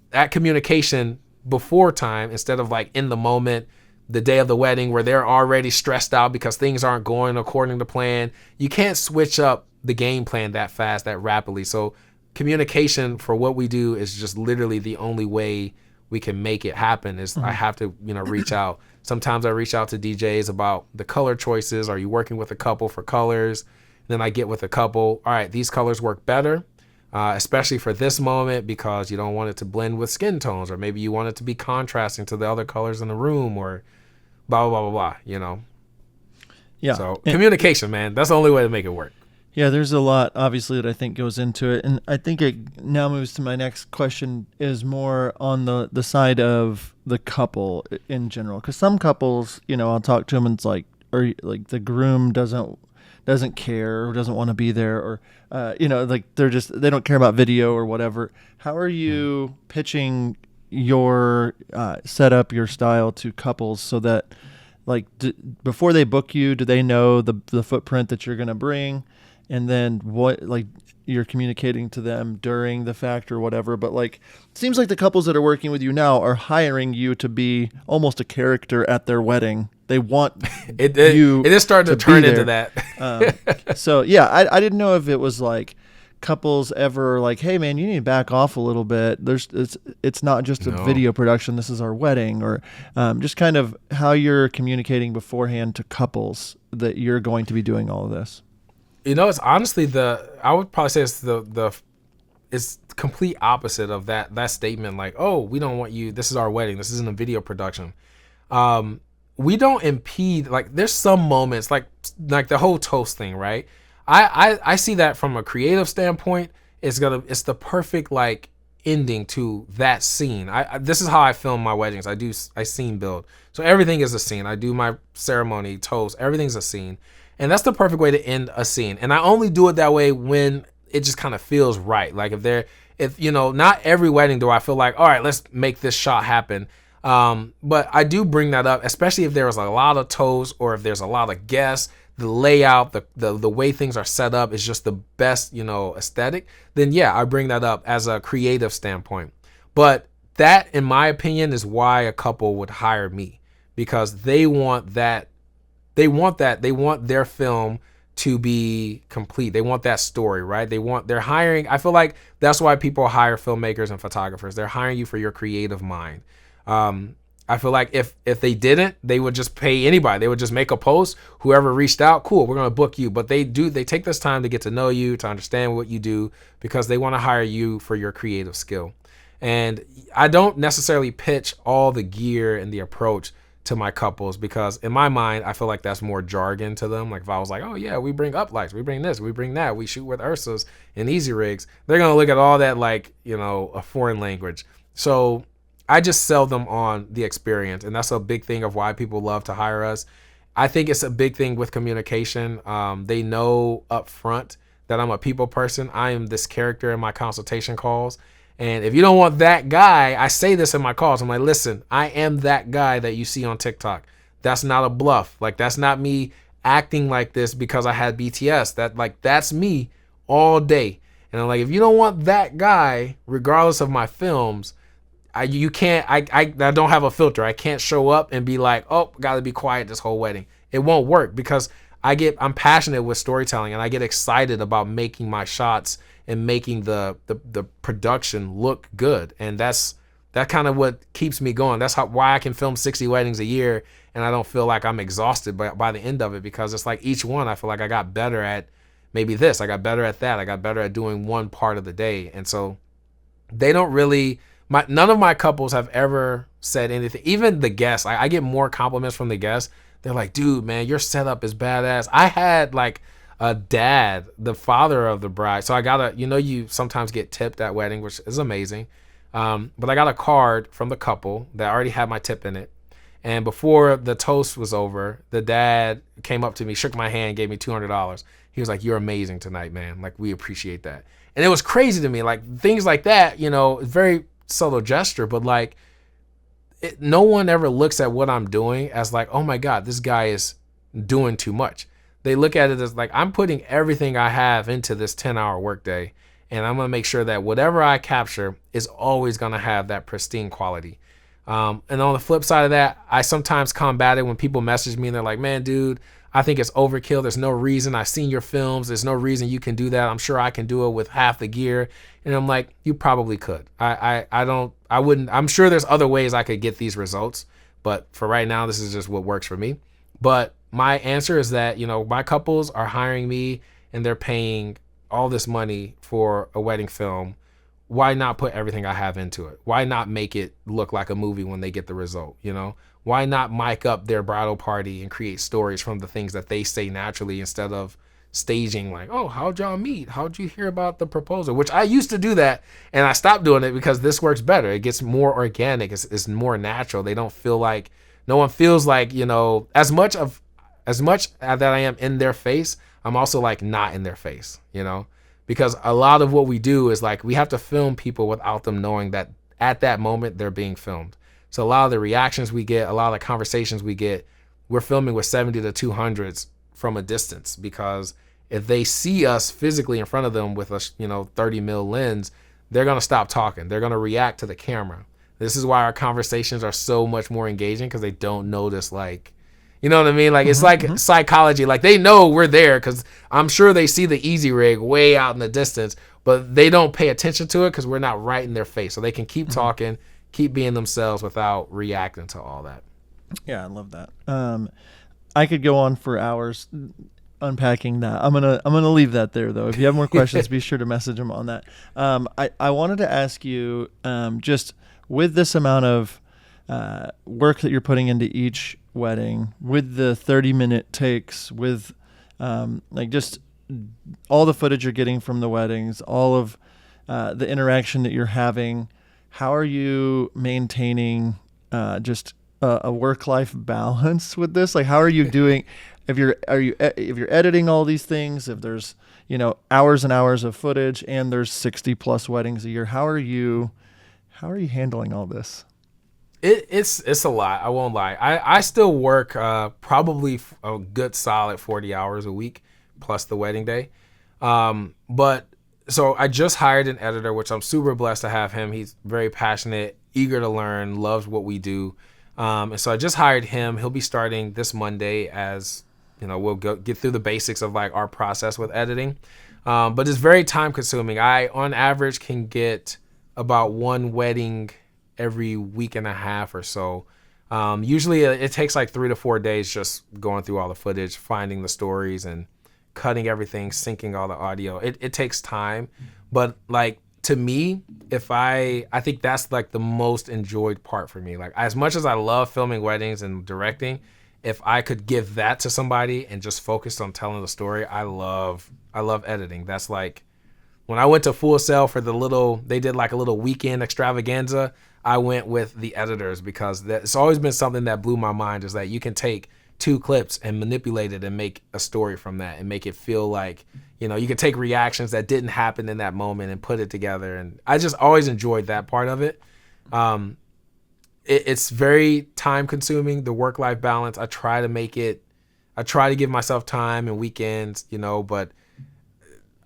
That communication before time, instead of in the moment, the day of the wedding where they're already stressed out because things aren't going according to plan. You can't switch up the game plan that fast, that rapidly. So communication for what we do is just literally the only way we can make it happen is I have to, reach out. Sometimes I reach out to DJs about the color choices. Are you working with a couple for colors? Then I get with a couple. All right, these colors work better. Especially for this moment because you don't want it to blend with skin tones, or maybe you want it to be contrasting to the other colors in the room, or blah, blah, blah, blah, Yeah. So communication, man, that's the only way to make it work. Yeah, there's a lot, obviously, that I think goes into it. And I think it now moves to my next question is more on the side of the couple in general. Because some couples, I'll talk to them and it's the groom doesn't care or doesn't want to be there or they don't care about video or whatever. How are you pitching your setup, your style to couples so that before they book you, do they know the footprint that you're going to bring, and then what you're communicating to them during the fact or whatever? But it seems like the couples that are working with you now are hiring you to be almost a character at their wedding. They want it is starting to turn into that. So yeah, I didn't know if it was couples ever hey man, you need to back off a little bit. It's not just a video production. This is our wedding, or just kind of how you're communicating beforehand to couples that you're going to be doing all of this. It's honestly I would probably say it's it's complete opposite of that statement. Oh, we don't want you. This is our wedding. This isn't a video production. We don't impede. There's some moments like the whole toast thing, right? I see that from a creative standpoint. It's the perfect ending to that scene. This is how I film my weddings. I scene build. So everything is a scene. I do my ceremony, toast, everything's a scene. And that's the perfect way to end a scene. And I only do it that way when it just kind of feels right. If not every wedding do I feel all right, let's make this shot happen. But I do bring that up, especially if there's a lot of toast or if there's a lot of guests. The layout, the way things are set up is just the best, aesthetic. Then yeah, I bring that up as a creative standpoint. But that, in my opinion, is why a couple would hire me, because they want that. They want their film to be complete. They want that story, right? They're hiring. I feel like that's why people hire filmmakers and photographers. They're hiring you for your creative mind. I feel like if they didn't, they would just pay anybody. They would just make a post. Whoever reached out, cool, we're going to book you. But they take this time to get to know you, to understand what you do, because they want to hire you for your creative skill. And I don't necessarily pitch all the gear and the approach to my couples, because in my mind, I feel like that's more jargon to them. If I was oh yeah, we bring up lights, we bring this, we bring that, we shoot with Ursas and easy rigs, they're going to look at all that a foreign language. So I just sell them on the experience. And that's a big thing of why people love to hire us. I think it's a big thing with communication. They know up front that I'm a people person. I am this character in my consultation calls. And if you don't want that guy, I say this in my calls. I'm like, listen, I am that guy that you see on TikTok. That's not a bluff. Like, that's not me acting like this because I had BTS. That's me all day. And I'm like, if you don't want that guy, regardless of my films, I don't have a filter. I can't show up and be like, oh, gotta be quiet this whole wedding. It won't work because I'm passionate with storytelling and I get excited about making my shots and making the production look good. And that's kind of what keeps me going. That's why I can film 60 weddings a year and I don't feel like I'm exhausted by the end of it, because it's like each one I feel like I got better at maybe this, I got better at that, I got better at doing one part of the day. And so they don't really, none of my couples have ever said anything. Even the guests, I get more compliments from the guests. They're like, dude, man, your setup is badass. I had like a dad, the father of the bride. So I got you sometimes get tipped at wedding, which is amazing. But I got a card from the couple that already had my tip in it. And before the toast was over, the dad came up to me, shook my hand, gave me $200. He was like, you're amazing tonight, man. Like, we appreciate that. And it was crazy to me. Like, things like that, very subtle gesture, but like, no one ever looks at what I'm doing as like, oh my God, this guy is doing too much. They look at it as like, I'm putting everything I have into this 10-hour workday, and I'm going to make sure that whatever I capture is always going to have that pristine quality. And on the flip side of that, I sometimes combat it when people message me and they're like, man, dude, I think it's overkill. There's no reason. I've seen your films. There's no reason you can do that. I'm sure I can do it with half the gear. And I'm like, you probably could. I wouldn't. I'm sure there's other ways I could get these results, but for right now, this is just what works for me. But my answer is that, my couples are hiring me and they're paying all this money for a wedding film. Why not put everything I have into it? Why not make it look like a movie when they get the result? Why not mic up their bridal party and create stories from the things that they say naturally, instead of staging like, oh, how'd y'all meet? How'd you hear about the proposal? Which I used to do that, and I stopped doing it because this works better. It gets more organic. It's more natural. They don't feel like, no one feels like, as much that I am in their face, I'm also like not in their face, because a lot of what we do is like, we have to film people without them knowing that at that moment they're being filmed. So a lot of the reactions we get, a lot of the conversations we get, we're filming with 70 to 200s from a distance, because if they see us physically in front of them with a 30 mil lens, they're going to stop talking. They're going to react to the camera. This is why our conversations are so much more engaging, because they don't notice, like, you know what I mean? Like, it's like psychology. Like, they know we're there because I'm sure they see the easy rig way out in the distance, but they don't pay attention to it because we're not right in their face. So they can keep talking, keep being themselves without reacting to all that. Yeah, I love that. I could go on for hours unpacking that. I'm gonna leave that there, though. If you have more questions, be sure to message them on that. I wanted to ask you, just with this amount of work that you're putting into each wedding, with the 30-minute takes, with like just all the footage you're getting from the weddings, all of the interaction that you're having, how are you maintaining just a work-life balance with this? Like, how are you doing? If you're editing all these things, if there's hours and hours of footage, and there's 60 plus weddings a year, how are you handling all this? It's a lot. I won't lie. I still work probably a good solid 40 hours a week plus the wedding day. But so I just hired an editor, which I'm super blessed to have him. He's very passionate, eager to learn, loves what we do. And so I just hired him. He'll be starting this Monday, as we'll get through the basics of like our process with editing. But it's very time consuming. I, on average, can get about one wedding every week and a half or so. Usually it takes like 3 to 4 days just going through all the footage, finding the stories and cutting everything, syncing all the audio. It takes time, but like, to me, I think that's like the most enjoyed part for me. Like, as much as I love filming weddings and directing, if I could give that to somebody and just focus on telling the story, I love editing. That's like, when I went to Full Sail for they did like a little weekend extravaganza, I went with the editors, because it's always been something that blew my mind, is that you can take 2 clips and manipulate it and make a story from that and make it feel like, you know, you can take reactions that didn't happen in that moment and put it together. And I just always enjoyed that part of it. It's very time consuming, the work-life balance. I try to give myself time and weekends, you know, but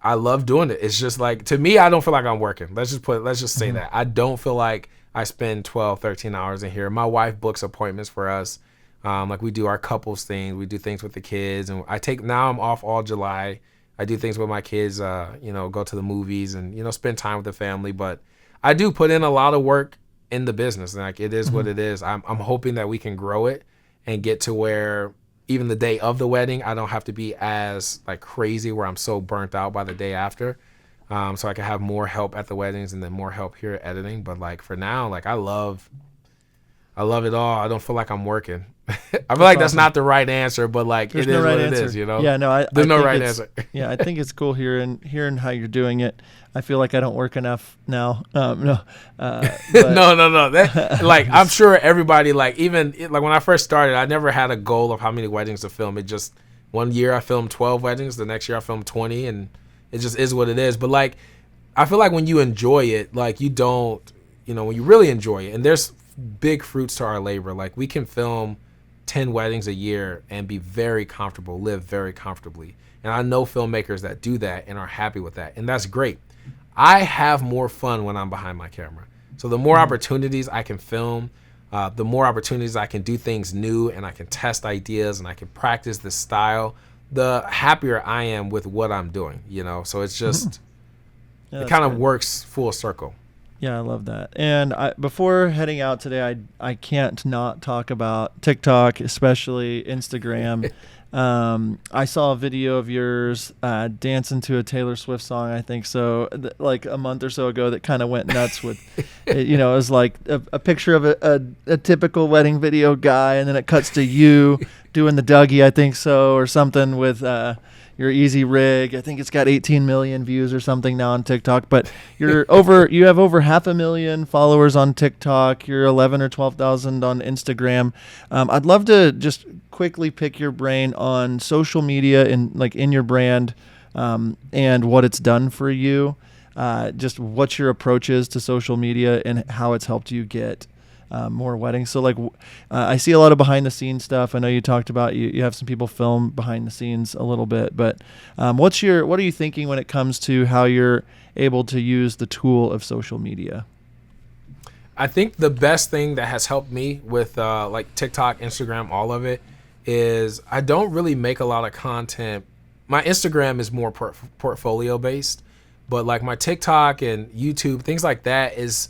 I love doing it. It's just like, to me, I don't feel like I'm working. Let's just say that. I don't feel like I spend 12, 13 hours in here. My wife books appointments for us. Like we do our couples things. We do things with the kids. And now I'm off all July. I do things with my kids, you know, go to the movies and, you know, spend time with the family. But I do put in a lot of work in the business. Like, it is what it is. I'm hoping that we can grow it and get to where even the day of the wedding, I don't have to be as like crazy where I'm so burnt out by the day after. So I can have more help at the weddings and then more help here at editing. But like for now, like I love it all. I don't feel like I'm working. I feel like that's not the right answer, but like it is what it is, you know? Yeah, no, there's no right answer. Yeah, I think it's cool hearing how you're doing it. I feel like I don't work enough now. No. No. That, like, I'm sure everybody, like, even like when I first started, I never had a goal of how many weddings to film. It just, one year I filmed 12 weddings. The next year I filmed 20, and it just is what it is. But like, I feel like when you enjoy it, like you don't, you know, when you really enjoy it, and there's big fruits to our labor. Like we can film 10 weddings a year and be very comfortable, live very comfortably. And I know filmmakers that do that and are happy with that. And that's great. I have more fun when I'm behind my camera. So the more opportunities I can film, the more opportunities I can do things new, and I can test ideas and I can practice this style, the happier I am with what I'm doing, you know? So it's just, it kind of works full circle. Yeah, I love that. And before heading out today, I can't not talk about TikTok, especially Instagram. I saw a video of yours dancing to a Taylor Swift song, I think so, like a month or so ago, that kind of went nuts with, it was like a picture of a typical wedding video guy, and then it cuts to you doing the Dougie, I think so, or something with your easy rig. I think it's got 18 million views or something now on TikTok, but you have over 500,000 followers on TikTok. You're 11 or 12,000 on Instagram. I'd love to just quickly pick your brain on social media and like in your brand, and what it's done for you. Just what your approach is to social media and how it's helped you get more weddings. So like I see a lot of behind the scenes stuff. I know you talked about you have some people film behind the scenes a little bit, but what are you thinking when it comes to how you're able to use the tool of social media? I think the best thing that has helped me with like TikTok, Instagram, all of it, is I don't really make a lot of content. My Instagram is more portfolio based, but like my TikTok and YouTube, things like that is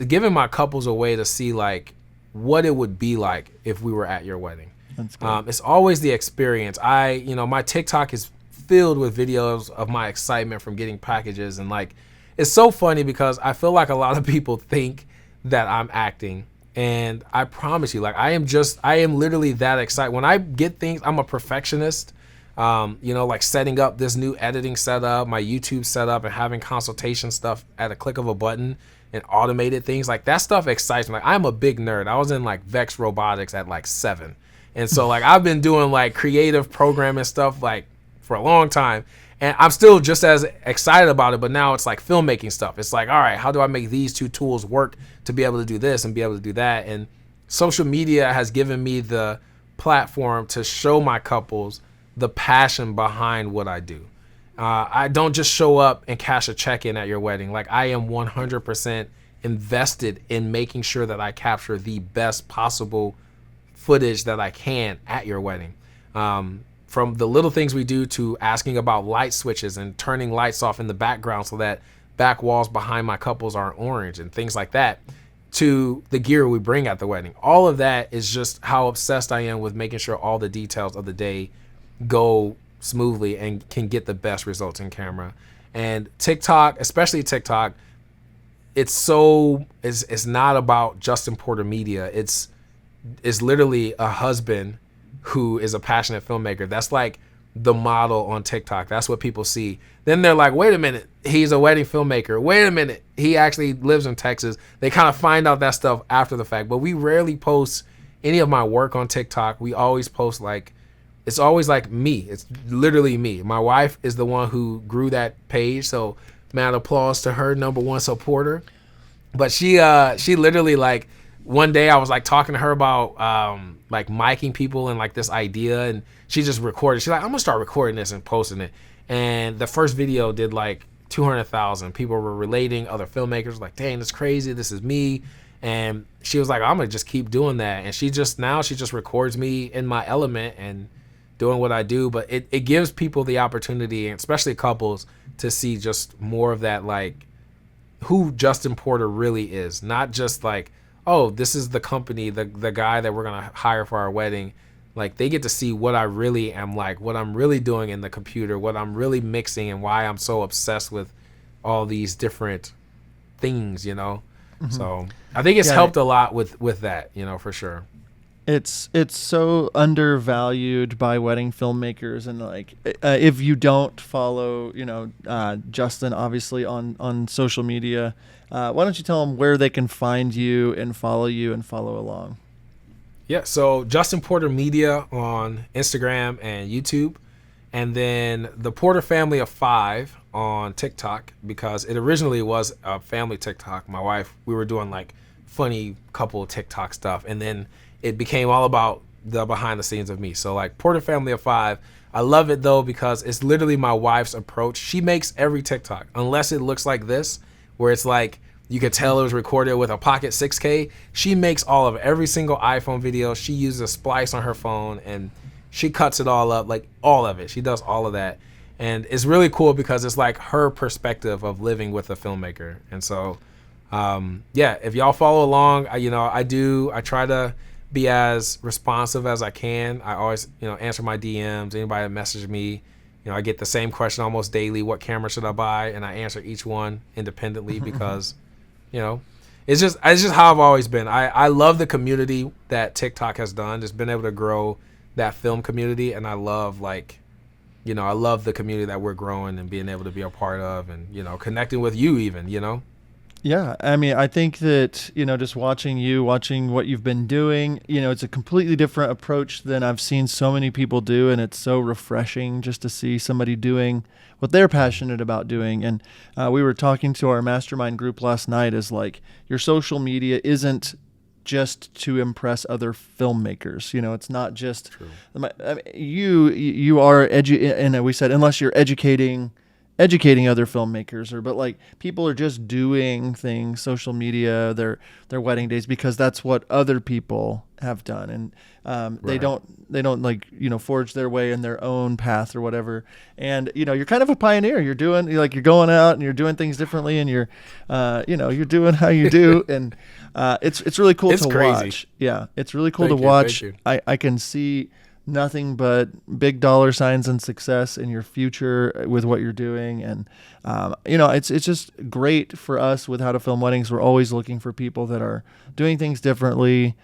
giving my couples a way to see like what it would be like if we were at your wedding. That's good. It's always the experience. My TikTok is filled with videos of my excitement from getting packages, and like it's so funny because I feel like a lot of people think that I'm acting, and I promise you, like I am literally that excited. When I get things, I'm a perfectionist. Like setting up this new editing setup, my YouTube setup, and having consultation stuff at a click of a button, and automated things, like that stuff excites me. Like I'm a big nerd. I was in like Vex Robotics at like 7. And so like I've been doing like creative programming stuff like for a long time, and I'm still just as excited about it, but now it's like filmmaking stuff. It's like, all right, how do I make these two tools work to be able to do this and be able to do that? And social media has given me the platform to show my couples the passion behind what I do. I don't just show up and cash a check in at your wedding. Like I am 100% invested in making sure that I capture the best possible footage that I can at your wedding. From the little things we do to asking about light switches and turning lights off in the background so that back walls behind my couples aren't orange and things like that, to the gear we bring at the wedding. All of that is just how obsessed I am with making sure all the details of the day go smoothly and can get the best results in camera. And TikTok, especially TikTok, it's not about Justin Porter Media. It's literally a husband who is a passionate filmmaker. That's like the model on TikTok. That's what people see. Then they're like, wait a minute, he's a wedding filmmaker. Wait a minute, he actually lives in Texas. They kind of find out that stuff after the fact, but we rarely post any of my work on TikTok, we always post like, it's always like me. It's literally me. My wife is the one who grew that page. So mad applause to her, number one supporter. But she literally, like, one day I was like talking to her about like miking people and like this idea, and she just recorded. She's like, I'm gonna start recording this and posting it. And the first video did like 200,000. People were relating, other filmmakers like, dang, that's crazy. This is me. And she was like, I'm gonna just keep doing that. And she just records me in my element and doing what I do. But it gives people the opportunity, and especially couples, to see just more of that, like, who Justin Porter really is. Not just like, oh, this is the company, the guy that we're gonna hire for our wedding. Like, they get to see what I really am like, what I'm really doing in the computer, what I'm really mixing, and why I'm so obsessed with all these different things, you know? Mm-hmm. So I think it's helped a lot with that, you know, for sure. It's so undervalued by wedding filmmakers, and like if you don't follow, you know, Justin, obviously on social media, why don't you tell them where they can find you and follow along? Yeah, so Justin Porter Media on Instagram and YouTube, and then the Porter Family of 5 on TikTok, because it originally was a family TikTok. My wife, we were doing like funny couple TikTok stuff, and then it became all about the behind the scenes of me. So like Porter Family of 5, I love it though because it's literally my wife's approach. She makes every TikTok, unless it looks like this, where it's like you could tell it was recorded with a Pocket 6K. She makes all of every single iPhone video. She uses a splice on her phone and she cuts it all up, like all of it. She does all of that. And it's really cool because it's like her perspective of living with a filmmaker. And so, yeah, if y'all follow along, I try to be as responsive as I can. I always, answer my DMs. Anybody that messages me, I get the same question almost daily. What camera should I buy? And I answer each one independently because, it's just how I've always been. I love the community that TikTok has done. Just been able to grow that film community. And I love I love the community that we're growing and being able to be a part of and, connecting with you even, Yeah, I mean, I think that, just watching what you've been doing, it's a completely different approach than I've seen so many people do, and it's so refreshing just to see somebody doing what they're passionate about doing. And we were talking to our mastermind group last night, is like, your social media isn't just to impress other filmmakers. It's not just, you are, and we said, unless you're educating other filmmakers, but like people are just doing things, social media, their wedding days, because that's what other people have done. And they don't like, forge their way in their own path or whatever. And, you're kind of a pioneer. You're going out and you're doing things differently, and you're doing how you do. And it's really cool to watch. Yeah. It's really cool to watch. I can see nothing but big dollar signs and success in your future with what you're doing. And, it's just great for us with How to Film Weddings. We're always looking for people that are doing things differently,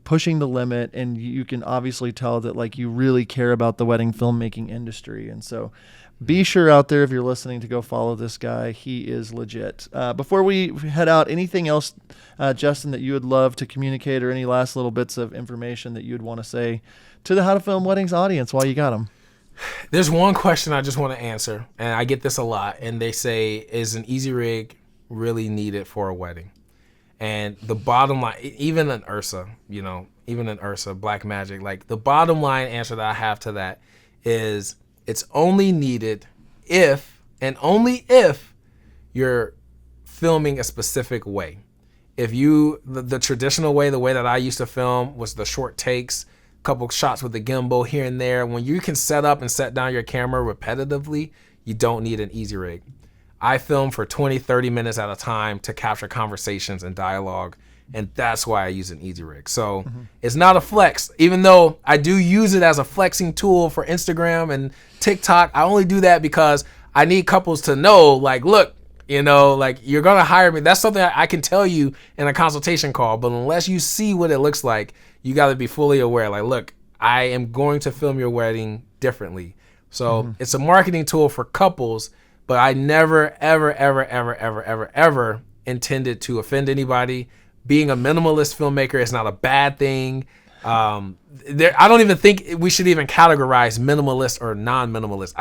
pushing the limit. And you can obviously tell that like you really care about the wedding filmmaking industry. And so be sure out there, if you're listening, to go follow this guy. He is legit. Before we head out, anything else, Justin, that you would love to communicate, or any last little bits of information that you'd want to say to the How to Film Weddings audience while you got them? There's one question I just want to answer, and I get this a lot, and they say, is an easy rig really needed for a wedding? And the bottom line, even in Ursa, Black Magic, like the bottom line answer that I have to that is it's only needed if, and only if, you're filming a specific way. If the traditional way, the way that I used to film was the short takes, couple shots with the gimbal here and there. When you can set up and set down your camera repetitively, you don't need an easy rig. I film for 20, 30 minutes at a time to capture conversations and dialogue, and that's why I use an easy rig. So It's not a flex, even though I do use it as a flexing tool for Instagram and TikTok. I only do that because I need couples to know, like, look, like, you're going to hire me. That's something I can tell you in a consultation call, but unless you see what it looks like, you got to be fully aware. Like, look, I am going to film your wedding differently. So It's a marketing tool for couples, but I never, ever, ever, ever, ever, ever, ever intended to offend anybody, being a minimalist filmmaker is not a bad thing. I don't even think we should even categorize minimalist or non-minimalist.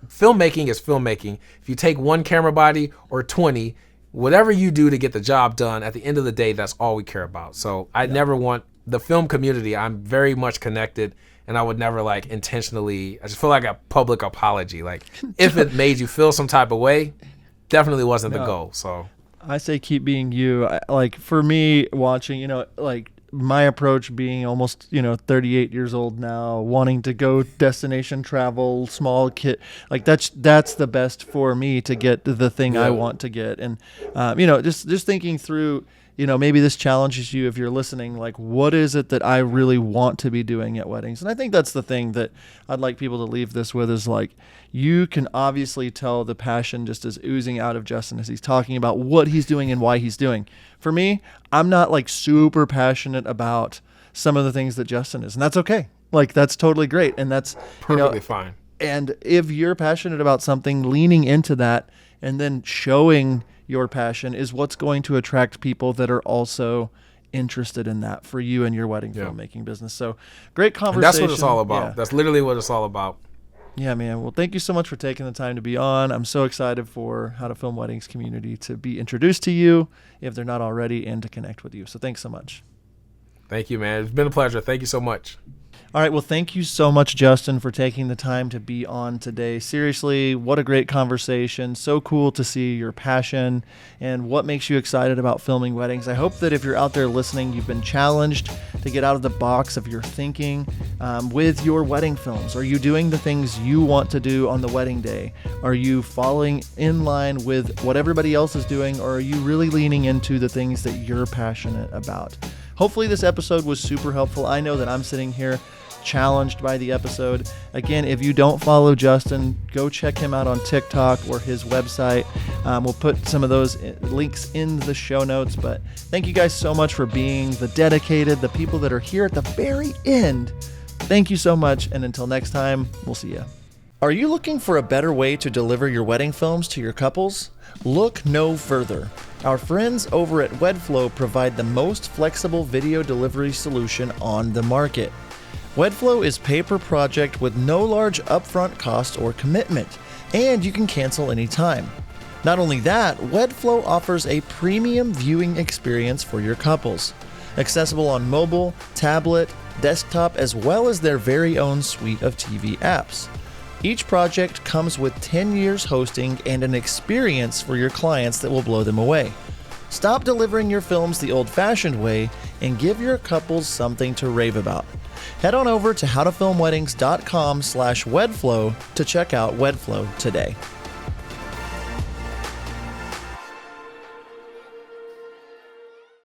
Filmmaking is filmmaking. If you take one camera body or 20, whatever you do to get the job done, at the end of the day, that's all we care about. So I never want the film community. I'm very much connected, and I would never like intentionally. I just feel like a public apology. Like if it made you feel some type of way, definitely wasn't the goal. So I say keep being you. Like for me, watching, like my approach being almost 38 years old now, wanting to go destination travel, small kit, like that's the best for me to get the thing I want to get. And just thinking through, maybe this challenges you if you're listening, like what is it that I really want to be doing at weddings? And I think that's the thing that I'd like people to leave this with, is like, you can obviously tell the passion just is oozing out of Justin as he's talking about what he's doing and why he's doing. For me, I'm not like super passionate about some of the things that Justin is, and that's okay. Like that's totally great, and that's perfectly fine. And if you're passionate about something, leaning into that and then showing your passion is what's going to attract people that are also interested in that for you and your wedding filmmaking business. So great conversation. And that's what it's all about. Yeah. That's literally what it's all about. Yeah, man. Well, thank you so much for taking the time to be on. I'm so excited for How to Film Weddings community to be introduced to you if they're not already, and to connect with you. So thanks so much. Thank you, man. It's been a pleasure. Thank you so much. All right. Well, thank you so much, Justin, for taking the time to be on today. Seriously, what a great conversation. So cool to see your passion and what makes you excited about filming weddings. I hope that if you're out there listening, you've been challenged to get out of the box of your thinking with your wedding films. Are you doing the things you want to do on the wedding day? Are you following in line with what everybody else is doing, or are you really leaning into the things that you're passionate about? Hopefully this episode was super helpful. I know that I'm sitting here challenged by the episode. Again, if you don't follow Justin, go check him out on TikTok or his website. We'll put some of those links in the show notes. But thank you guys so much for being the dedicated, the people that are here at the very end. Thank you so much. And until next time, we'll see you. Are you looking for a better way to deliver your wedding films to your couples? Look no further. Our friends over at WedFlow provide the most flexible video delivery solution on the market. WedFlow is pay-per-project with no large upfront cost or commitment, and you can cancel anytime. Not only that, WedFlow offers a premium viewing experience for your couples, accessible on mobile, tablet, desktop, as well as their very own suite of TV apps. Each project comes with 10 years hosting and an experience for your clients that will blow them away. Stop delivering your films the old-fashioned way and give your couples something to rave about. Head on over to howtofilmweddings.com/WedFlow to check out WedFlow today.